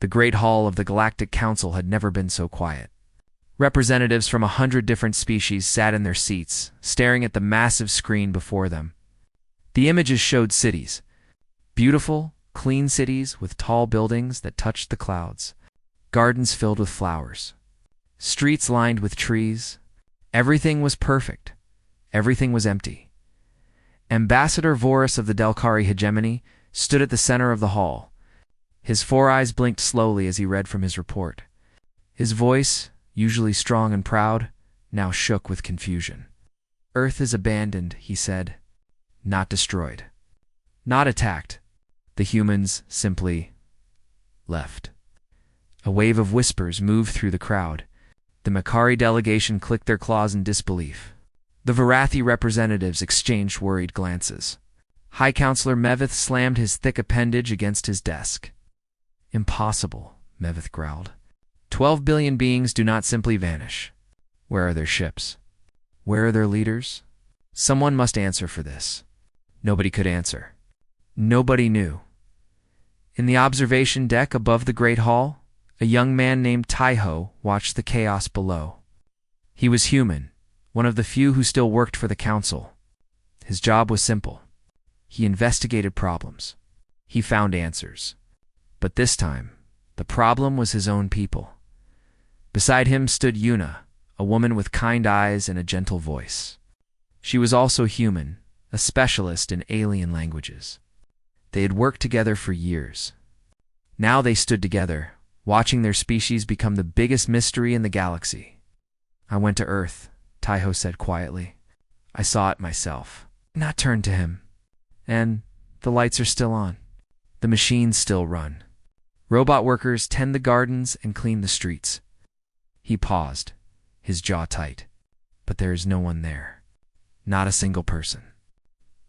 The great hall of the Galactic Council had never been so quiet. Representatives from 100 different species sat in their seats, staring at the massive screen before them. The images showed cities. Beautiful, clean cities with tall buildings that touched the clouds. Gardens filled with flowers. Streets lined with trees. Everything was perfect. Everything was empty. Ambassador Vorus of the Delcari hegemony stood at the center of the hall. His 4 eyes blinked slowly as he read from his report. His voice, usually strong and proud, now shook with confusion. Earth is abandoned, he said. Not destroyed. Not attacked. The humans simply left. A wave of whispers moved through the crowd. The Makari delegation clicked their claws in disbelief. The Varathi representatives exchanged worried glances. High Counselor Mevith slammed his thick appendage against his desk. Impossible, Mevith growled. 12 billion beings do not simply vanish. Where are their ships? Where are their leaders? Someone must answer for this. Nobody could answer. Nobody knew. In the observation deck above the Great Hall, a young man named Taiho watched the chaos below. He was human, one of the few who still worked for the Council. His job was simple. He investigated problems. He found answers. But this time, the problem was his own people. Beside him stood Yuna, a woman with kind eyes and a gentle voice. She was also human, a specialist in alien languages. They had worked together for years. Now they stood together, watching their species become the biggest mystery in the galaxy. I went to Earth, Taiho said quietly. I saw it myself. Not turned to him. And the lights are still on. The machines still run. Robot workers tend the gardens and clean the streets. He paused, his jaw tight. But there is no one there. Not a single person.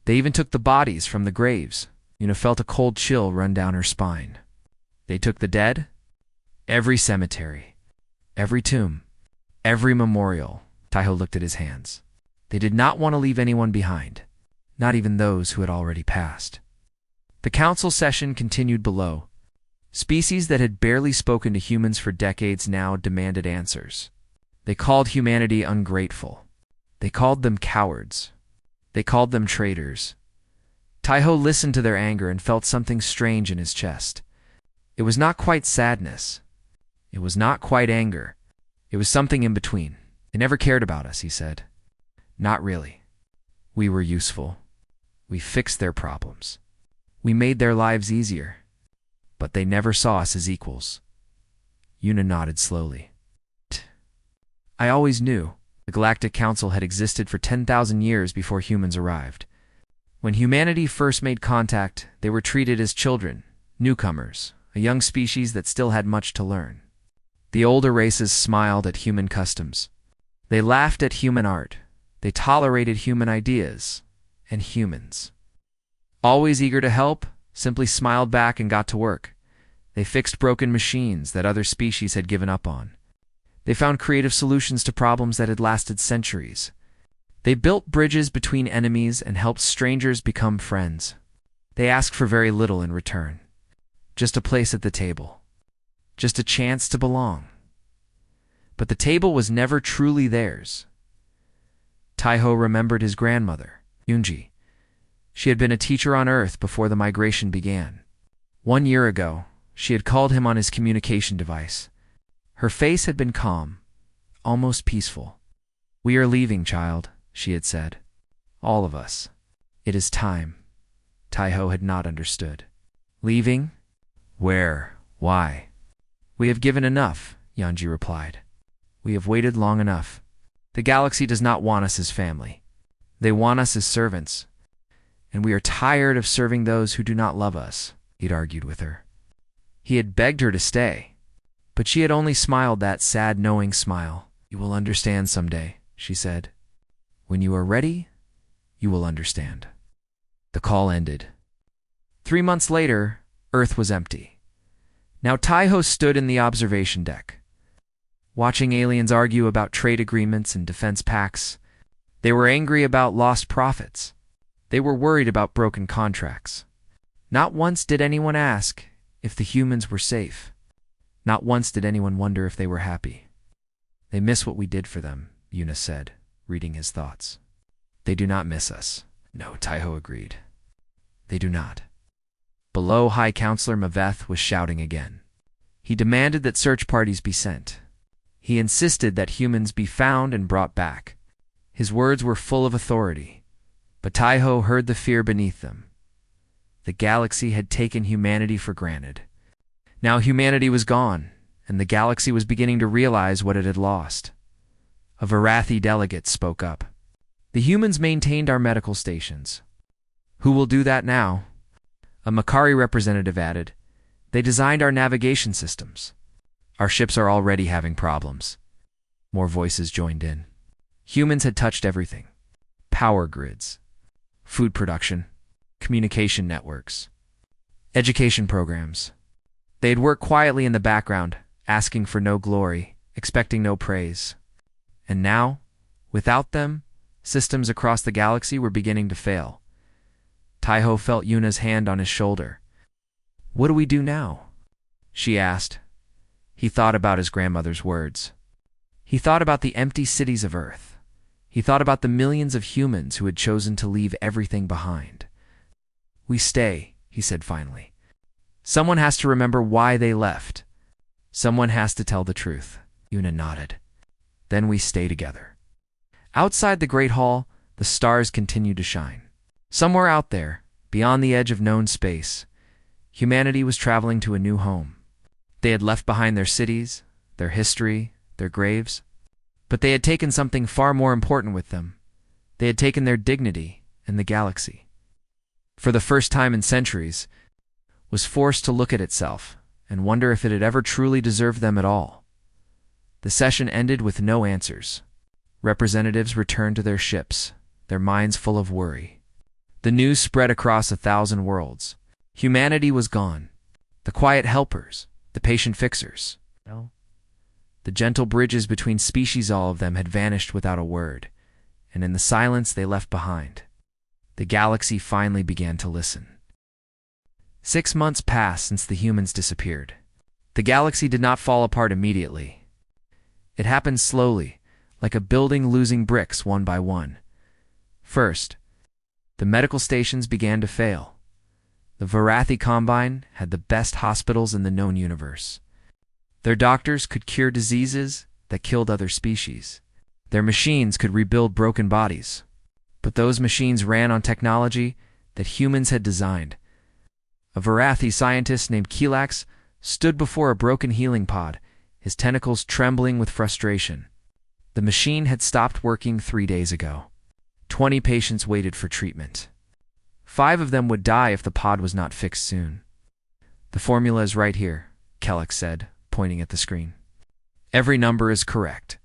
They even took the bodies from the graves. Yuna felt a cold chill run down her spine. They took the dead? Every cemetery. Every tomb. Every memorial. Taiho looked at his hands. They did not want to leave anyone behind. Not even those who had already passed. The council session continued below. Species that had barely spoken to humans for decades now demanded answers. They called humanity ungrateful. They called them cowards. They called them traitors. Taiho listened to their anger and felt something strange in his chest. It was not quite sadness. It was not quite anger. It was something in between. They never cared about us, he said. Not really. We were useful. We fixed their problems. We made their lives easier. But they never saw us as equals. Yuna nodded slowly. I always knew. The Galactic Council had existed for 10,000 years before humans arrived. When humanity first made contact, they were treated as children, newcomers, a young species that still had much to learn. The older races smiled at human customs. They laughed at human art. They tolerated human ideas and humans. Always eager to help, simply smiled back and got to work. They fixed broken machines that other species had given up on. They found creative solutions to problems that had lasted centuries. They built bridges between enemies and helped strangers become friends. They asked for very little in return. Just a place at the table. Just a chance to belong. But the table was never truly theirs. Taiho remembered his grandmother, Yunji. She had been a teacher on Earth before the migration began. 1 year ago, she had called him on his communication device. Her face had been calm, almost peaceful. We are leaving, child, she had said. All of us. It is time. Taiho had not understood. Leaving? Where? Why? We have given enough, Yanji replied. We have waited long enough. The galaxy does not want us as family. They want us as servants. And we are tired of serving those who do not love us, he'd argued with her. He had begged her to stay. But she had only smiled that sad, knowing smile. You will understand someday, she said. When you are ready, you will understand. The call ended. 3 months later, Earth was empty. Now Taiho stood in the observation deck. Watching aliens argue about trade agreements and defense pacts, they were angry about lost profits. They were worried about broken contracts. Not once did anyone ask if the humans were safe. Not once did anyone wonder if they were happy. They miss what we did for them, Yuna said, reading his thoughts. They do not miss us. No, Taiho agreed. They do not. Below, High Counselor Maveth was shouting again. He demanded that search parties be sent. He insisted that humans be found and brought back. His words were full of authority, but Taiho heard the fear beneath them. The galaxy had taken humanity for granted. Now humanity was gone, and the galaxy was beginning to realize what it had lost. A Varathi delegate spoke up. The humans maintained our medical stations. Who will do that now? A Makari representative added. They designed our navigation systems. Our ships are already having problems. More voices joined in. Humans had touched everything. Power grids, food production, communication networks, education programs. They had worked quietly in the background, asking for no glory, expecting no praise. And now, without them, systems across the galaxy were beginning to fail. Taiho felt Yuna's hand on his shoulder. What do we do now? She asked. He thought about his grandmother's words. He thought about the empty cities of Earth. He thought about the millions of humans who had chosen to leave everything behind. We stay, he said finally. Someone has to remember why they left. Someone has to tell the truth. Yuna nodded. Then we stay together. Outside the Great Hall, the stars continued to shine. Somewhere out there, beyond the edge of known space, humanity was traveling to a new home. They had left behind their cities, their history, their graves, but they had taken something far more important with them. They had taken their dignity and the galaxy. For the first time in centuries, was forced to look at itself and wonder if it had ever truly deserved them at all. The session ended with no answers. Representatives returned to their ships, their minds full of worry. The news spread across 1,000 worlds. Humanity was gone. The quiet helpers, the patient fixers. The gentle bridges between species, all of them had vanished without a word, and in the silence they left behind. The galaxy finally began to listen. 6 months passed since the humans disappeared. The galaxy did not fall apart immediately. It happened slowly, like a building losing bricks one by one. First, the medical stations began to fail. The Varathi Combine had the best hospitals in the known universe. Their doctors could cure diseases that killed other species. Their machines could rebuild broken bodies. But those machines ran on technology that humans had designed. A Varathi scientist named Kilax stood before a broken healing pod, his tentacles trembling with frustration. The machine had stopped working 3 days ago. 20 patients waited for treatment. 5 of them would die if the pod was not fixed soon. The formula is right here, Kellex said, pointing at the screen. Every number is correct.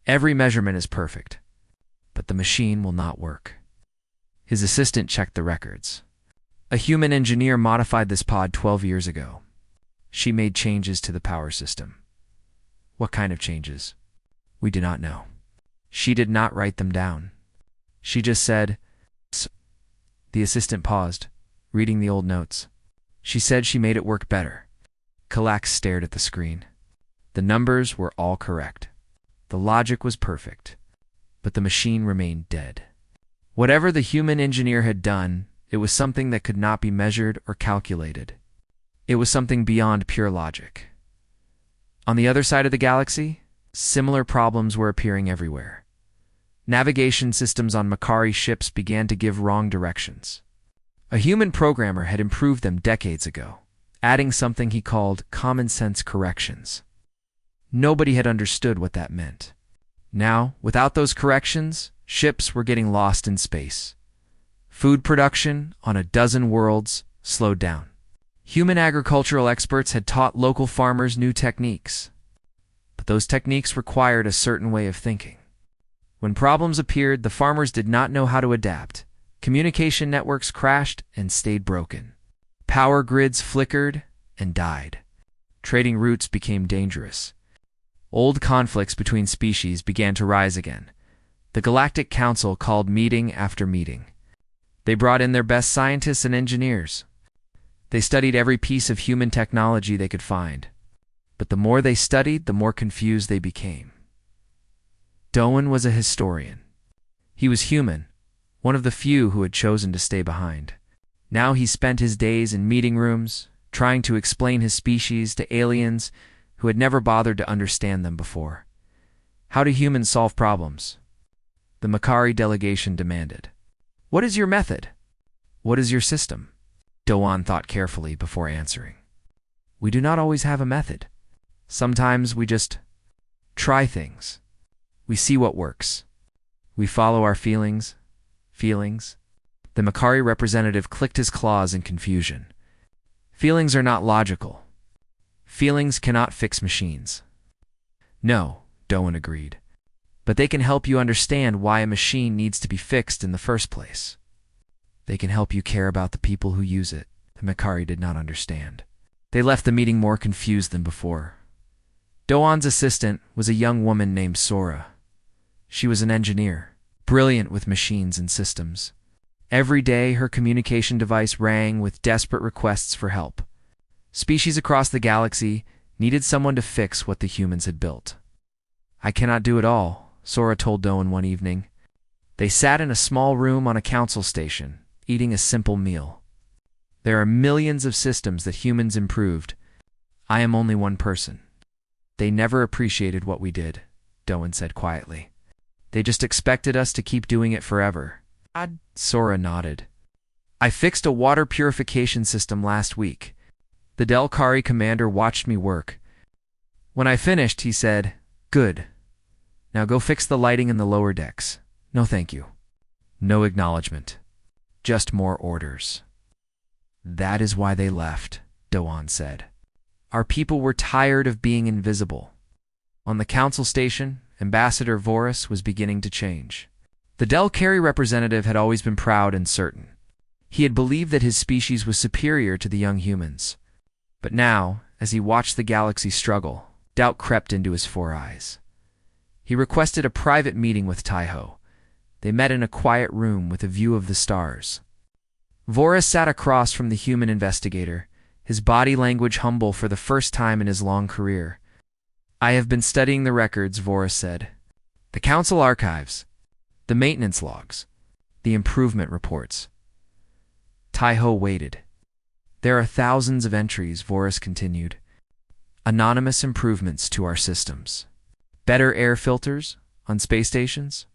Every measurement is perfect. But the machine will not work. His assistant checked the records. A human engineer modified this pod 12 years ago. She made changes to the power system. What kind of changes? We do not know. She did not write them down. She just said, "Psst." The assistant paused, reading the old notes. She said she made it work better. Kalax stared at the screen. The numbers were all correct. The logic was perfect. But the machine remained dead. Whatever the human engineer had done, it was something that could not be measured or calculated. It was something beyond pure logic. On the other side of the galaxy, similar problems were appearing everywhere. Navigation systems on Makari ships began to give wrong directions. A human programmer had improved them decades ago, adding something he called common sense corrections. Nobody had understood what that meant. Now, without those corrections, ships were getting lost in space. Food production on a dozen worlds slowed down. Human agricultural experts had taught local farmers new techniques, but those techniques required a certain way of thinking. When problems appeared, the farmers did not know how to adapt. Communication networks crashed and stayed broken. Power grids flickered and died. Trading routes became dangerous. Old conflicts between species began to rise again. The Galactic Council called meeting after meeting. They brought in their best scientists and engineers. They studied every piece of human technology they could find. But the more they studied, the more confused they became. Doan was a historian. He was human, one of the few who had chosen to stay behind. Now he spent his days in meeting rooms, trying to explain his species to aliens who had never bothered to understand them before. How do humans solve problems? The Makari delegation demanded. What is your method? What is your system? Doan thought carefully before answering. We do not always have a method. Sometimes we just try things. We see what works. We follow our feelings. The Makari representative clicked his claws in confusion. Feelings are not logical. Feelings cannot fix machines. No, Doan agreed. But they can help you understand why a machine needs to be fixed in the first place. They can help you care about the people who use it. The Makari did not understand. They left the meeting more confused than before. Doan's assistant was a young woman named Sora. She was an engineer, brilliant with machines and systems. Every day, her communication device rang with desperate requests for help. Species across the galaxy needed someone to fix what the humans had built. I cannot do it all, Sora told Doan one evening. They sat in a small room on a council station, eating a simple meal. There are millions of systems that humans improved. I am only one person. They never appreciated what we did, Doan said quietly. They just expected us to keep doing it forever. Sora nodded. I fixed a water purification system last week. The Delcari commander watched me work. When I finished, he said, "Good. Now go fix the lighting in the lower decks." No thank you. No acknowledgement. Just more orders. That is why they left, Doan said. Our people were tired of being invisible. On the council station, Ambassador Voris was beginning to change. The Delcari representative had always been proud and certain. He had believed that his species was superior to the young humans. But now, as he watched the galaxy struggle, doubt crept into his 4 eyes. He requested a private meeting with Taiho. They met in a quiet room with a view of the stars. Voris sat across from the human investigator, his body language humble for the first time in his long career. I have been studying the records, Voris said. The council archives, the maintenance logs, the improvement reports. Taiho waited. There are thousands of entries, Voris continued. Anonymous improvements to our systems. Better air filters on space stations.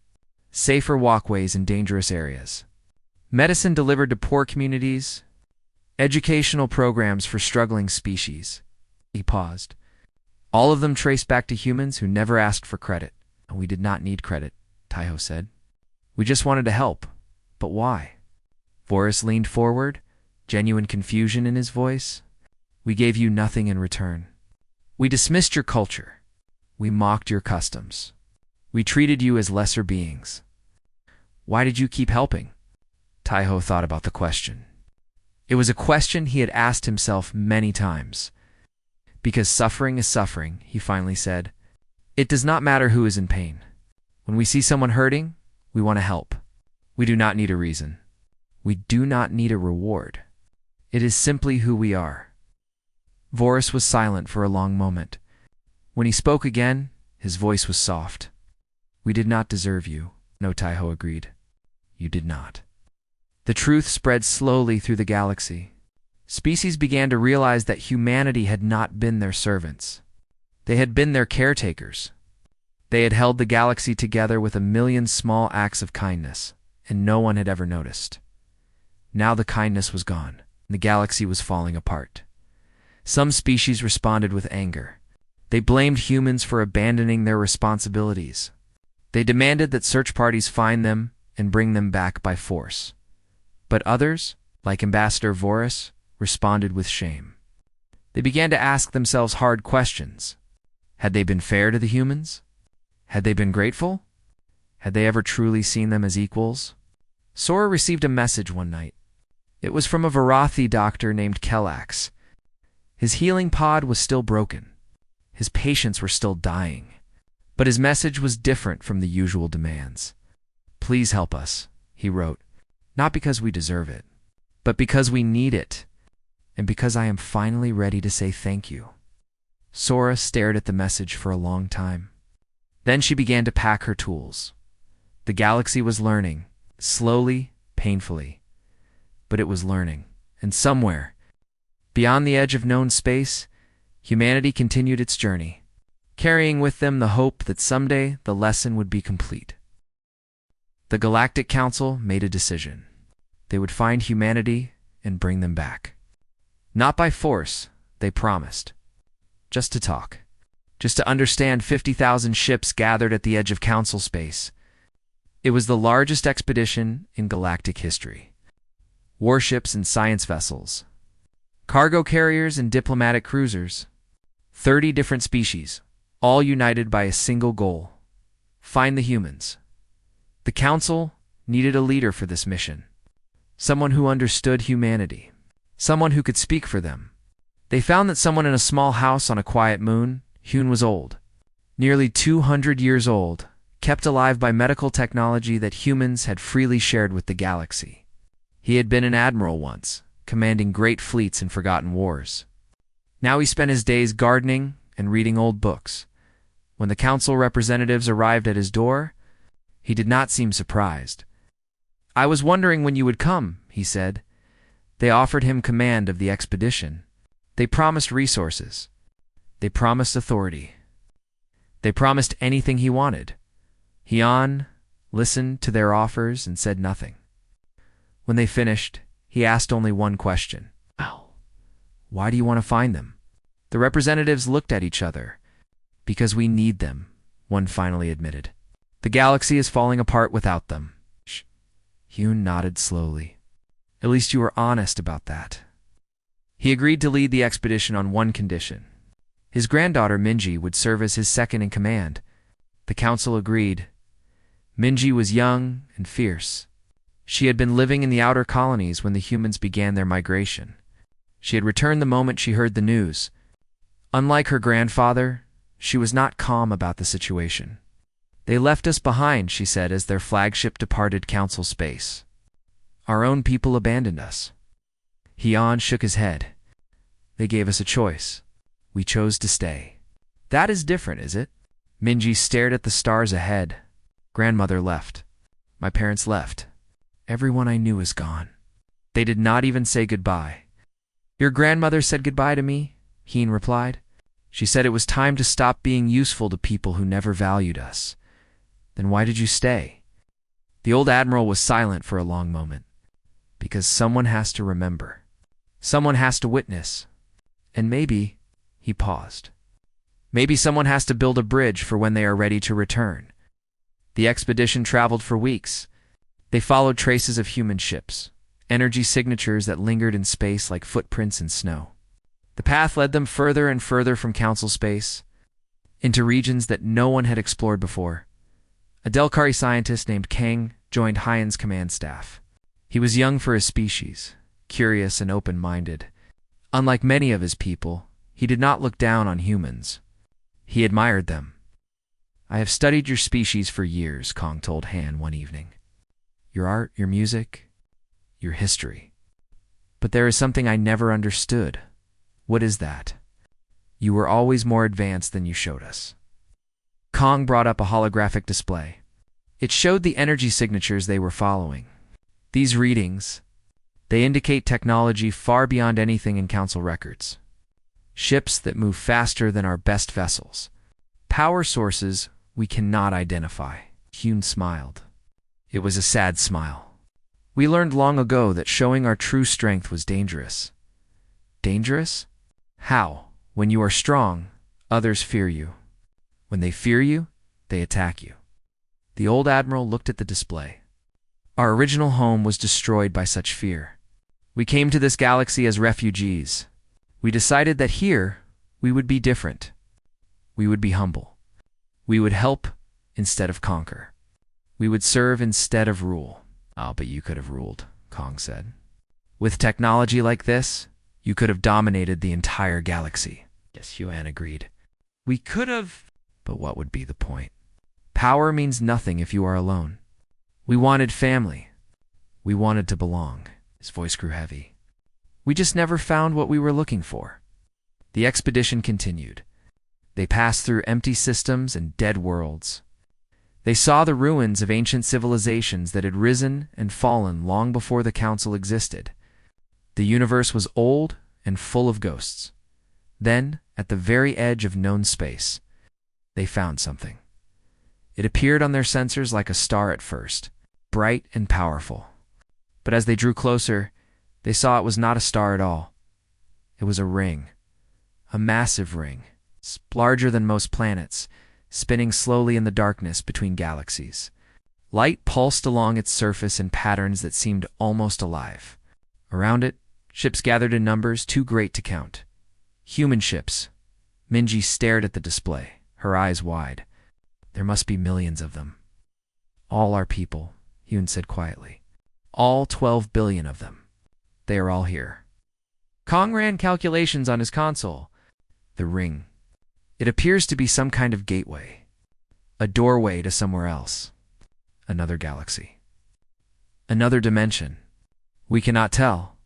Safer walkways in dangerous areas. Medicine delivered to poor communities. Educational programs for struggling species. He paused. All of them traced back to humans who never asked for credit. And we did not need credit, Taiho said. We just wanted to help. But why? Voris leaned forward, genuine confusion in his voice. We gave you nothing in return. We dismissed your culture. We mocked your customs. We treated you as lesser beings. Why did you keep helping? Taiho thought about the question. It was a question he had asked himself many times. Because suffering is suffering, he finally said. It does not matter who is in pain. When we see someone hurting, we want to help. We do not need a reason. We do not need a reward. It is simply who we are. Voris was silent for a long moment. When he spoke again, his voice was soft. We did not deserve you, no, Taiho agreed. You did not. The truth spread slowly through the galaxy. Species began to realize that humanity had not been their servants. They had been their caretakers. They had held the galaxy together with a million small acts of kindness, and no one had ever noticed. Now the kindness was gone, and the galaxy was falling apart. Some species responded with anger. They blamed humans for abandoning their responsibilities. They demanded that search parties find them and bring them back by force. But others, like Ambassador Voris, responded with shame. They began to ask themselves hard questions. Had they been fair to the humans? Had they been grateful? Had they ever truly seen them as equals? Sora received a message one night. It was from a Varathi doctor named Kelax. His healing pod was still broken. His patients were still dying. But his message was different from the usual demands. Please help us, he wrote, not because we deserve it, but because we need it, and because I am finally ready to say thank you. Sora stared at the message for a long time. Then she began to pack her tools. The galaxy was learning, slowly, painfully. But it was learning. And somewhere, beyond the edge of known space, humanity continued its journey, carrying with them the hope that someday the lesson would be complete. The Galactic Council made a decision. They would find humanity and bring them back. Not by force, they promised. Just to talk. Just to understand 50,000 ships gathered at the edge of Council space. It was the largest expedition in galactic history. Warships and science vessels. Cargo carriers and diplomatic cruisers. 30 different species, all united by a single goal. Find the humans. The Council needed a leader for this mission. Someone who understood humanity. Someone who could speak for them. They found that someone in a small house on a quiet moon. Hune was old. Nearly 200 years old, kept alive by medical technology that humans had freely shared with the galaxy. He had been an admiral once, commanding great fleets in forgotten wars. Now he spent his days gardening and reading old books. When the council representatives arrived at his door, he did not seem surprised. "I was wondering when you would come," he said. They offered him command of the expedition. They promised resources. They promised authority. They promised anything he wanted. Hyun listened to their offers and said nothing. When they finished, he asked only one question. Why do you want to find them? The representatives looked at each other. Because we need them, one finally admitted. The galaxy is falling apart without them. Hyun nodded slowly. At least you were honest about that. He agreed to lead the expedition on one condition. His granddaughter Minji would serve as his second-in-command. The council agreed. Minji was young and fierce. She had been living in the outer colonies when the humans began their migration. She had returned the moment she heard the news. Unlike her grandfather, she was not calm about the situation. "They left us behind," she said as their flagship departed council space. "Our own people abandoned us." Hyun shook his head. "They gave us a choice. We chose to stay." "That is different, is it?" Minji stared at the stars ahead. "Grandmother left. My parents left. Everyone I knew is gone. They did not even say goodbye." "Your grandmother said goodbye to me," Hyun replied. "She said it was time to stop being useful to people who never valued us." "Then why did you stay?" The old admiral was silent for a long moment. "Because someone has to remember. Someone has to witness. And maybe," he paused, "maybe someone has to build a bridge for when they are ready to return." The expedition traveled for weeks. They followed traces of human ships, energy signatures that lingered in space like footprints in snow. The path led them further and further from council space, into regions that no one had explored before. A Delcari scientist named Kang joined Hyun's command staff. He was young for his species, curious and open-minded. Unlike many of his people, he did not look down on humans. He admired them. "I have studied your species for years," Kang told Han one evening. "Your art, your music, your history. But there is something I never understood." "What is that?" "You were always more advanced than you showed us." Kang brought up a holographic display. It showed the energy signatures they were following. These readings, they indicate technology far beyond anything in council records. Ships that move faster than our best vessels. Power sources we cannot identify. Hyun smiled. It was a sad smile. "We learned long ago that showing our true strength was dangerous." "Dangerous? How?" "When you are strong, others fear you. When they fear you, they attack you." The old admiral looked at the display. "Our original home was destroyed by such fear. We came to this galaxy as refugees. We decided that here we would be different. We would be humble. We would help instead of conquer. We would serve instead of rule." "Oh, but you could have ruled," Kang said. "With technology like this, you could have dominated the entire galaxy." "Yes," Hyun agreed. "We could have, but what would be the point? Power means nothing if you are alone. We wanted family. We wanted to belong." His voice grew heavy. "We just never found what we were looking for." The expedition continued. They passed through empty systems and dead worlds. They saw the ruins of ancient civilizations that had risen and fallen long before the Council existed. The universe was old and full of ghosts. Then, at the very edge of known space, they found something. It appeared on their sensors like a star at first, bright and powerful. But as they drew closer, they saw it was not a star at all. It was a ring, a massive ring, larger than most planets, spinning slowly in the darkness between galaxies. Light pulsed along its surface in patterns that seemed almost alive. Around it, ships gathered in numbers too great to count. Human ships. Minji stared at the display, her eyes wide. There must be millions of them. All our people, Hyun said quietly. All 12 billion of them. They are all here. Kong ran calculations on his console. The ring. It appears to be some kind of gateway. A doorway to somewhere else. Another galaxy. Another dimension. We cannot tell.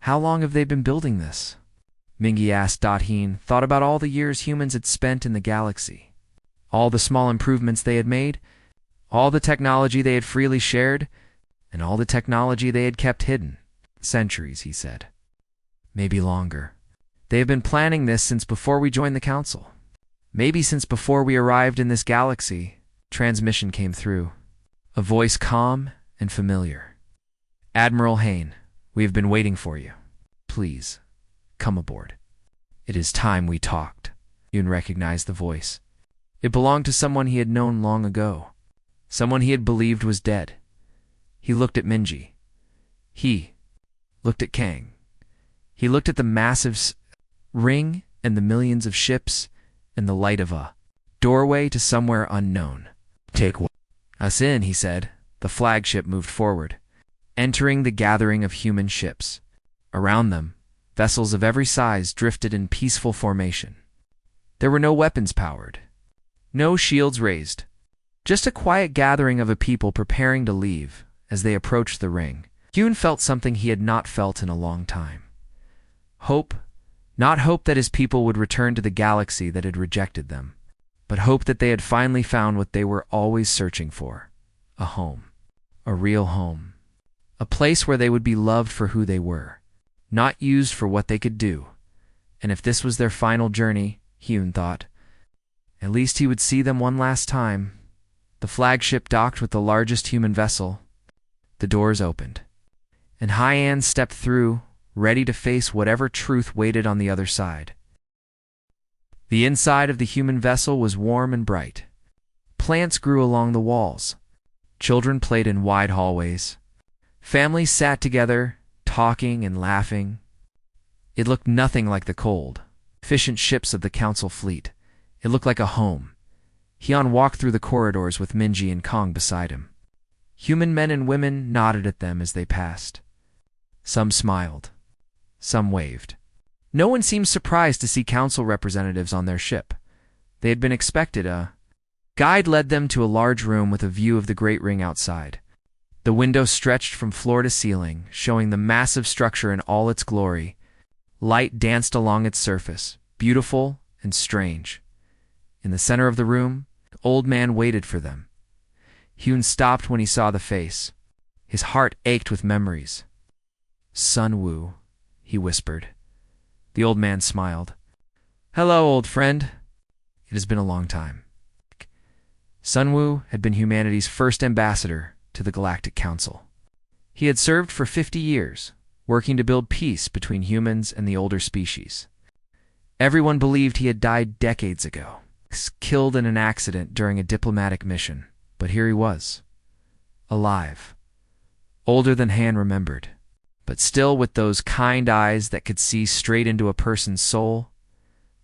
How long have they been building this? Mingi asked. Heen thought about all the years humans had spent in the galaxy. All the small improvements they had made, all the technology they had freely shared, and all the technology they had kept hidden. Centuries, he said. Maybe longer. They have been planning this since before we joined the Council. Maybe since before we arrived in this galaxy. Transmission came through. A voice calm and familiar. Admiral Hain, we have been waiting for you. Please, come aboard. It is time we talked. Yoon recognized the voice. It belonged to someone he had known long ago. Someone he had believed was dead. He looked at Minji. He looked at Kang. He looked at the massive ring and the millions of ships and the light of a doorway to somewhere unknown. Take us in, he said. The flagship moved forward, entering the gathering of human ships. Around them, vessels of every size drifted in peaceful formation. There were no weapons powered, no shields raised, just a quiet gathering of a people preparing to leave. As they approached the ring, Hyun felt something he had not felt in a long time. Hope, not hope that his people would return to the galaxy that had rejected them, but hope that they had finally found what they were always searching for, a home, a real home, a place where they would be loved for who they were, not used for what they could do. And if this was their final journey, Hyun thought, at least he would see them one last time. The flagship docked with the largest human vessel. The doors opened, and Hyan stepped through, ready to face whatever truth waited on the other side. The inside of the human vessel was warm and bright. Plants grew along the walls. Children played in wide hallways. Families sat together, talking and laughing. It looked nothing like the cold, efficient ships of the Council fleet. It looked like a home. Hyun walked through the corridors with Minji and Kong beside him. Human men and women nodded at them as they passed. Some smiled. Some waved. No one seemed surprised to see Council representatives on their ship. They had been expected. A guide led them to a large room with a view of the Great Ring outside. The window stretched from floor to ceiling, showing the massive structure in all its glory. Light danced along its surface, beautiful and strange. In the center of the room, the old man waited for them. Hyun stopped when he saw the face. His heart ached with memories. Sunwoo, he whispered. The old man smiled. Hello, old friend. It has been a long time. Sunwoo had been humanity's first ambassador to the Galactic Council. He had served for 50 years, working to build peace between humans and the older species. Everyone believed he had died decades ago, killed in an accident during a diplomatic mission. But here he was, alive, older than Han remembered, but still with those kind eyes that could see straight into a person's soul.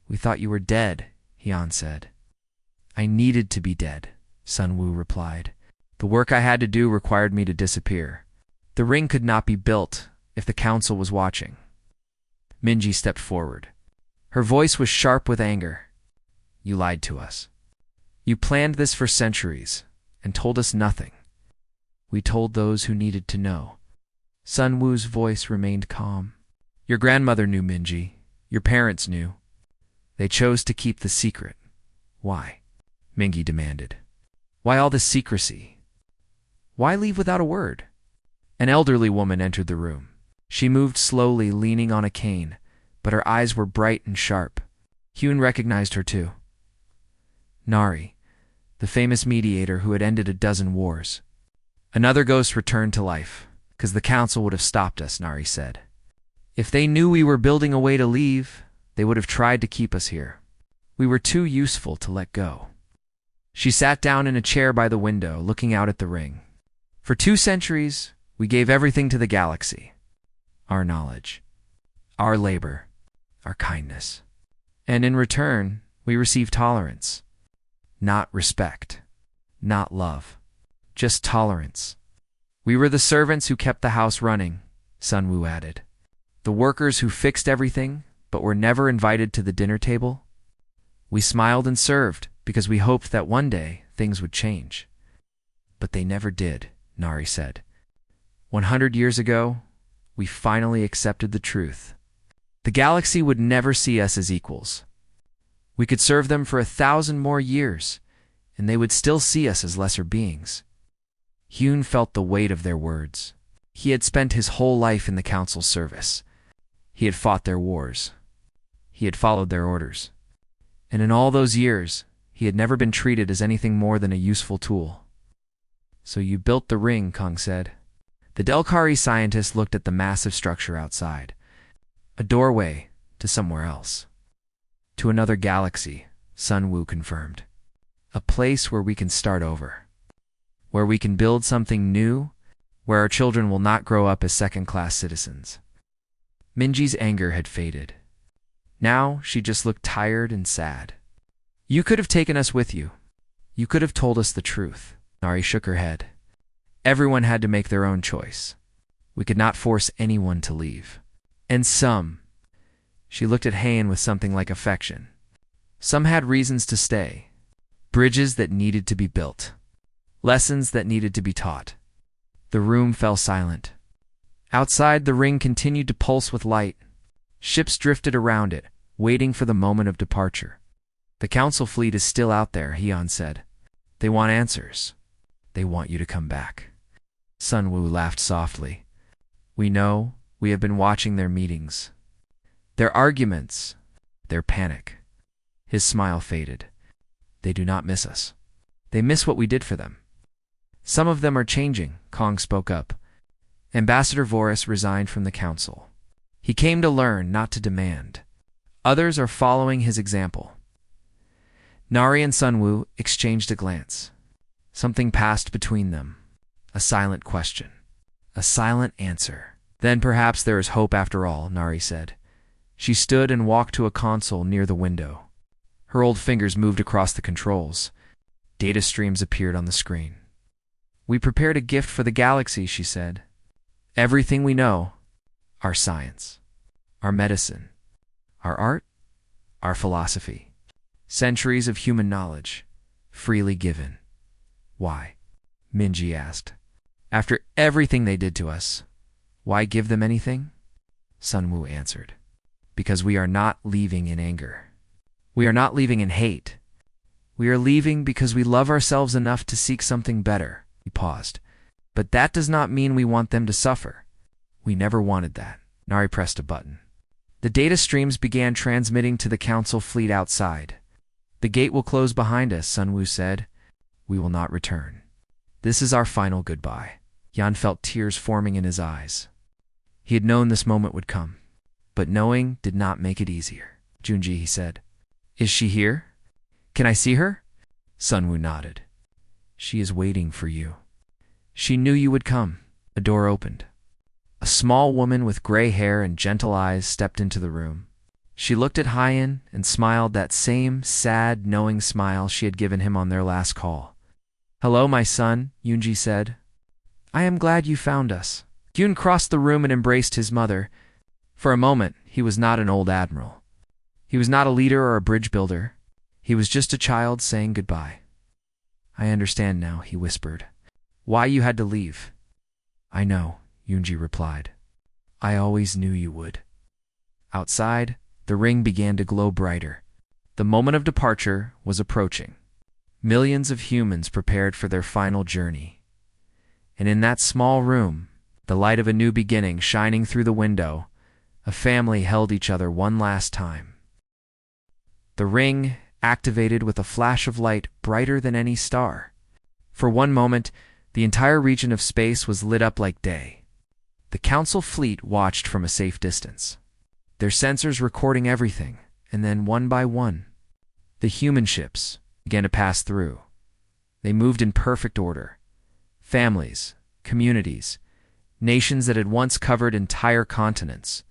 We thought you were dead, Han said. I needed to be dead, Sunwoo replied. The work I had to do required me to disappear. The ring could not be built if the Council was watching. Minji stepped forward. Her voice was sharp with anger. You lied to us. You planned this for centuries and told us nothing. We told those who needed to know. Sunwoo's voice remained calm. Your grandmother knew, Minji. Your parents knew. They chose to keep the secret. Why? Mingy demanded. Why all this secrecy? Why leave without a word? An elderly woman entered the room. She moved slowly, leaning on a cane, but her eyes were bright and sharp. Hyun recognized her too. Nari, the famous mediator who had ended a dozen wars. Another ghost returned to life, because the council would have stopped us, Nari said. If they knew we were building a way to leave, they would have tried to keep us here. We were too useful to let go. She sat down in a chair by the window, looking out at the ring. For 2 centuries, we gave everything to the galaxy. Our knowledge, our labor, our kindness. And in return, we received tolerance. Not respect, not love, just tolerance. We were the servants who kept the house running, Sunwoo added. The workers who fixed everything, but were never invited to the dinner table. We smiled and served because we hoped that one day things would change. But they never did, Nari said. 100 years ago, we finally accepted the truth. The galaxy would never see us as equals. We could serve them for 1,000 more years, and they would still see us as lesser beings. Hyun felt the weight of their words. He had spent his whole life in the council's service. He had fought their wars. He had followed their orders. And in all those years, he had never been treated as anything more than a useful tool. So you built the ring, Kong said. The Delkari scientist looked at the massive structure outside. A doorway to somewhere else. To another galaxy, Sunwoo confirmed. A place where we can start over. Where we can build something new, where our children will not grow up as second-class citizens. Minji's anger had faded. Now she just looked tired and sad. You could have taken us with you. You could have told us the truth. Nari shook her head. Everyone had to make their own choice. We could not force anyone to leave. And some. She looked at Hain with something like affection. Some had reasons to stay. Bridges that needed to be built. Lessons that needed to be taught. The room fell silent. Outside, the ring continued to pulse with light. Ships drifted around it, waiting for the moment of departure. The council fleet is still out there, Hyun said. They want answers. They want you to come back. Sunwoo laughed softly. We know. We have been watching their meetings. Their arguments. Their panic. His smile faded. They do not miss us. They miss what we did for them. Some of them are changing, Kong spoke up. Ambassador Voris resigned from the council. He came to learn, not to demand. Others are following his example. Nari and Sunwoo exchanged a glance. Something passed between them. A silent question. A silent answer. Then perhaps there is hope after all, Nari said. She stood and walked to a console near the window. Her old fingers moved across the controls. Data streams appeared on the screen. We prepared a gift for the galaxy, she said. Everything we know. Our science. Our medicine. Our art. Our philosophy. Centuries of human knowledge. Freely given. Why? Minji asked. After everything they did to us, why give them anything? Sunwoo answered. Because we are not leaving in anger. We are not leaving in hate. We are leaving because we love ourselves enough to seek something better. He paused. But that does not mean we want them to suffer. We never wanted that. Nari pressed a button. The data streams began transmitting to the council fleet outside. The gate will close behind us, Sunwoo said. We will not return. This is our final goodbye. Yan felt tears forming in his eyes. He had known this moment would come. But knowing did not make it easier. Junji, he said. Is she here? Can I see her? Sunwoo nodded. She is waiting for you. She knew you would come. A door opened. A small woman with gray hair and gentle eyes stepped into the room. She looked at Hyun and smiled that same sad, knowing smile she had given him on their last call. Hello, my son, Yoonji said. I am glad you found us. Hyun crossed the room and embraced his mother. For a moment, he was not an old admiral. He was not a leader or a bridge builder. He was just a child saying goodbye. I understand now, he whispered. Why you had to leave. I know, Yoonji replied. I always knew you would. Outside, the ring began to glow brighter. The moment of departure was approaching. Millions of humans prepared for their final journey. And in that small room, the light of a new beginning shining through the window, a family held each other one last time. The ring activated with a flash of light brighter than any star. For one moment, the entire region of space was lit up like day. The Council fleet watched from a safe distance, their sensors recording everything, and then one by one, the human ships began to pass through. They moved in perfect order. Families, communities, nations that had once covered entire continents.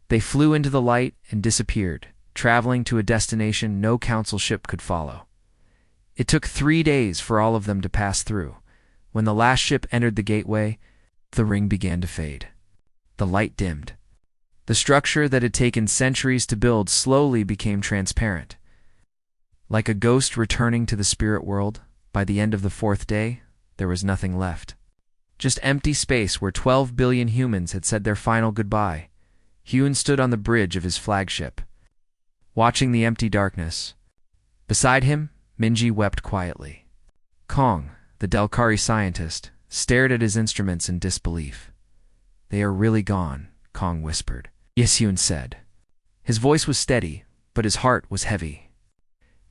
They flew into the light and disappeared, traveling to a destination no Council ship could follow. It took 3 days for all of them to pass through. When the last ship entered the gateway, the ring began to fade. The light dimmed. The structure that had taken centuries to build slowly became transparent. Like a ghost returning to the spirit world, by the end of the 4th day, there was nothing left. Just empty space where 12 billion humans had said their final goodbye. Hyun stood on the bridge of his flagship, watching the empty darkness. Beside him, Minji wept quietly. Kong, the Delcari scientist, stared at his instruments in disbelief. "They are really gone," Kong whispered. "Yes," Hyun said. His voice was steady, but his heart was heavy.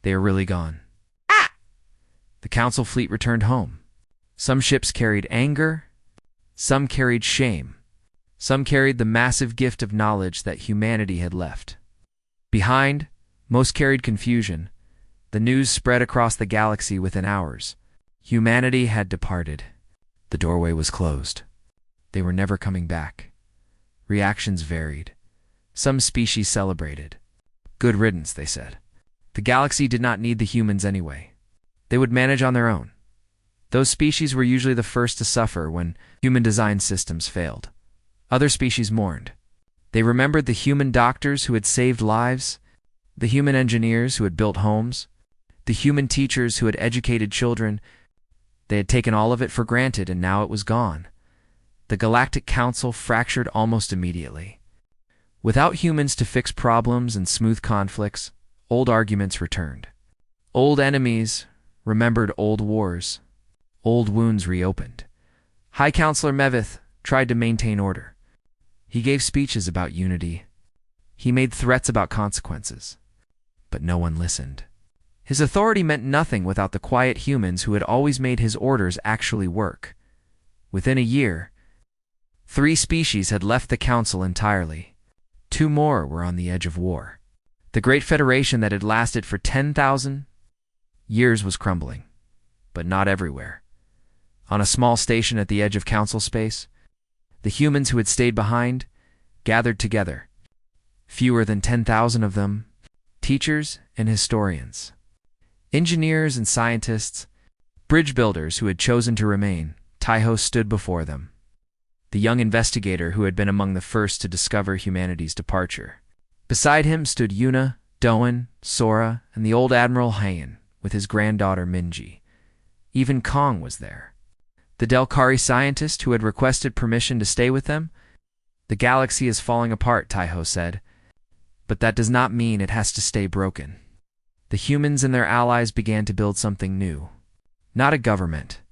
"They are really gone." Ah! The Council fleet returned home. Some ships carried anger, some carried shame, some carried the massive gift of knowledge that humanity had left behind. Most carried confusion. The news spread across the galaxy within hours. Humanity had departed. The doorway was closed. They were never coming back. Reactions varied. Some species celebrated. Good riddance, they said. The galaxy did not need the humans anyway. They would manage on their own. Those species were usually the first to suffer when human-designed systems failed. Other species mourned. They remembered the human doctors who had saved lives, the human engineers who had built homes, the human teachers who had educated children. They had taken all of it for granted, and now it was gone. The Galactic Council fractured almost immediately. Without humans to fix problems and smooth conflicts, old arguments returned. Old enemies remembered old wars. Old wounds reopened. High Counselor Mevith tried to maintain order. He gave speeches about unity. He made threats about consequences. But no one listened. His authority meant nothing without the quiet humans who had always made his orders actually work. Within a year, 3 species had left the Council entirely. 2 more were on the edge of war. The Great Federation that had lasted for 10,000 years was crumbling, but not everywhere. On a small station at the edge of Council space, the humans who had stayed behind gathered together. Fewer than 10,000 of them, teachers and historians, engineers and scientists, bridge builders who had chosen to remain. Taiho stood before them, the young investigator who had been among the first to discover humanity's departure. Beside him stood Yuna, Doan, Sora, and the old Admiral Hayan with his granddaughter Minji. Even Kong was there, the Delcari scientist who had requested permission to stay with them. "The galaxy is falling apart," Taiho said, "but that does not mean it has to stay broken." The humans and their allies began to build something new. Not a government,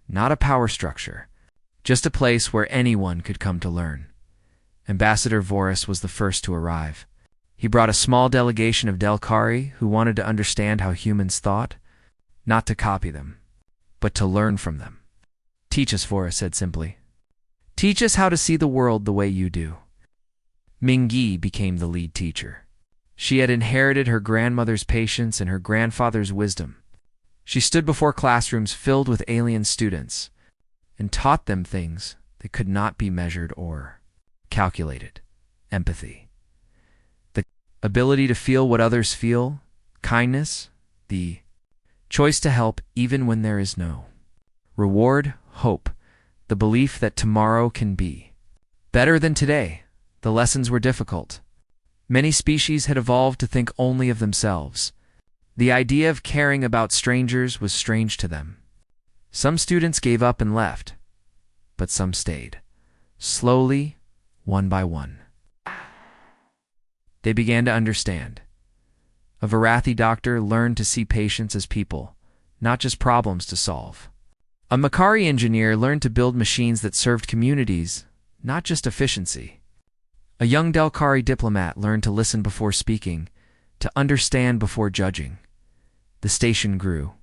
not a power structure, just a place where anyone could come to learn. Ambassador Voris was the first to arrive. He brought a small delegation of Delcari who wanted to understand how humans thought, not to copy them, but to learn from them. "Teach us," Voris said simply. "Teach us how to see the world the way you do." Mingyi became the lead teacher. She had inherited her grandmother's patience and her grandfather's wisdom. She stood before classrooms filled with alien students and taught them things that could not be measured or calculated. Empathy, the ability to feel what others feel, kindness, the choice to help even when there is no reward, hope, the belief that tomorrow can be better than today. The lessons were difficult. Many species had evolved to think only of themselves. The idea of caring about strangers was strange to them. Some students gave up and left, but some stayed. Slowly, one by one, they began to understand. A Varathi doctor learned to see patients as people, not just problems to solve. A Makari engineer learned to build machines that served communities, not just efficiency. A young Delkari diplomat learned to listen before speaking, to understand before judging. The station grew.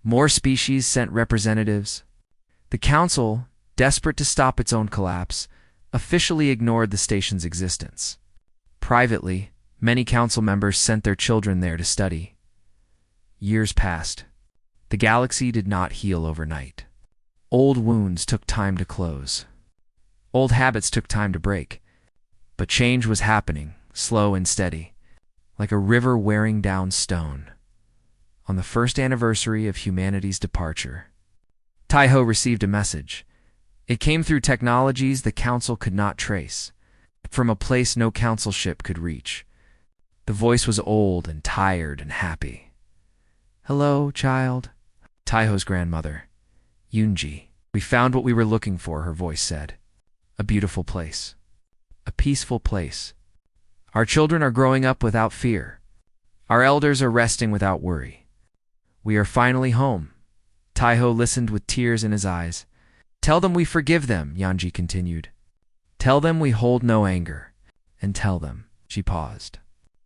More species sent representatives. The council, desperate to stop its own collapse, officially ignored the station's existence. Privately, many council members sent their children there to study. Years passed. The galaxy did not heal overnight. Old wounds took time to close. Old habits took time to break. But change was happening, slow and steady, like a river wearing down stone. On the first anniversary of humanity's departure, Taiho received a message. It came through technologies the council could not trace, from a place no council ship could reach. The voice was old and tired and happy. "Hello, child." Taiho's grandmother, Yunji. "We found what we were looking for," her voice said. "A beautiful place. A peaceful place. Our children are growing up without fear. Our elders are resting without worry. We are finally home." Taiho listened with tears in his eyes. "Tell them we forgive them," Yanji continued. "Tell them we hold no anger. And tell them," she paused.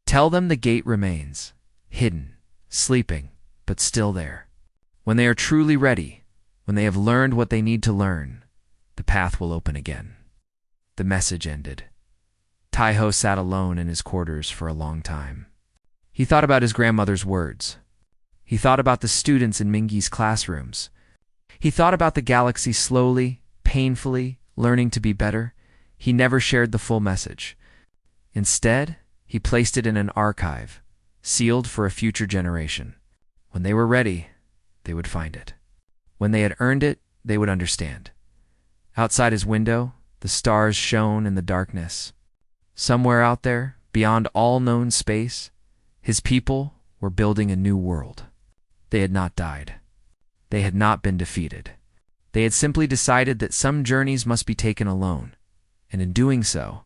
"Tell them the gate remains, hidden, sleeping, but still there. When they are truly ready, when they have learned what they need to learn, the path will open again." The message ended. Taiho sat alone in his quarters for a long time. He thought about his grandmother's words. He thought about the students in Mingi's classrooms. He thought about the galaxy slowly, painfully, learning to be better. He never shared the full message. Instead, he placed it in an archive, sealed for a future generation. When they were ready, they would find it. When they had earned it, they would understand. Outside his window, the stars shone in the darkness. Somewhere out there, beyond all known space, his people were building a new world. They had not died. They had not been defeated. They had simply decided that some journeys must be taken alone, and in doing so,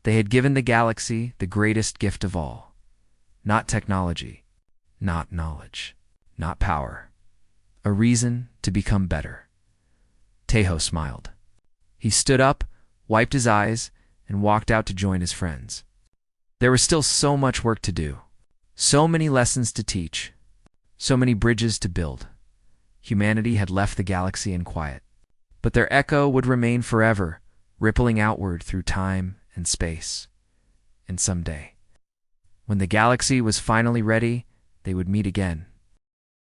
they had given the galaxy the greatest gift of all. Not technology, not knowledge, not power. A reason to become better. Taiho smiled. He stood up, wiped his eyes, and walked out to join his friends. There was still so much work to do, so many lessons to teach, so many bridges to build. Humanity had left the galaxy in quiet, but their echo would remain forever, rippling outward through time and space. And someday, when the galaxy was finally ready, they would meet again.